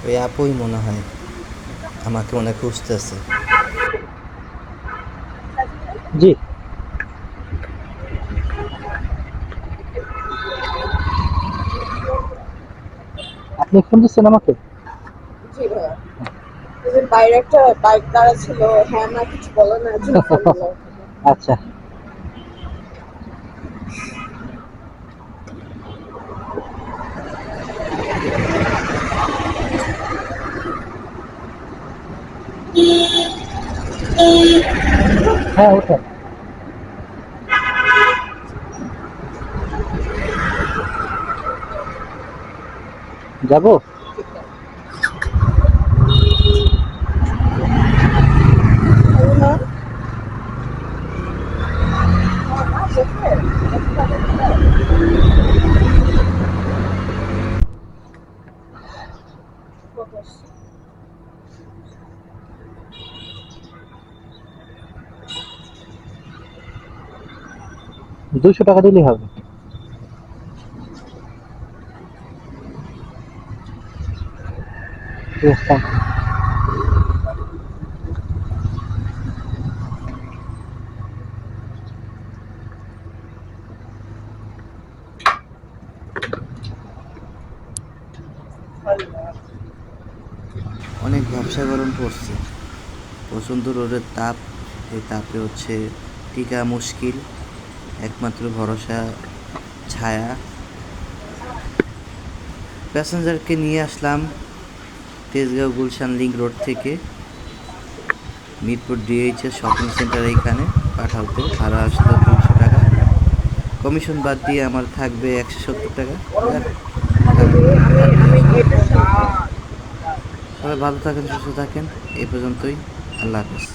ওই আপুই মনে হয় আমাকে মনে হয় খুঁজতেছে। জি, আপনি ফোন দিচ্ছেন আমাকে? জি ভাইয়া, ওই যে বাইরে একটা বাইক দাঁড়া ছিল, হ্যাঁ না কিছু বলে না, এর জন্য ফোন দিলাম। আচ্ছা, হ্যাঁ ওঠেন। যাবো? না, দেখে 200 টাকা দিলেই হবে। ঠিক আছে, thank you। অনেক ভ্যাপসা গরম পড়ছে, প্রচণ্ড রোদের তাপ। এই তাপে হচ্ছে টিকা মুশকিল, একমাত্র ভরসা ছায়া। প্যাসেঞ্জারকে নিয়ে আসলাম তেজগাঁও গুলশান লিংক রোড থেকে মিরপুর ডিএইচএস শপিং সেন্টার এইখানে পাঠাতে। ভাড়া আসলো 200 টাকা, কমিশন বাদ দিয়ে আমার থাকবে 170 টাকা। যাক, ভালোই আসলো। সবাই ভালো থাকেন, সুস্থ থাকেন। এই পর্যন্তই। আল্লাহ হাফেজ।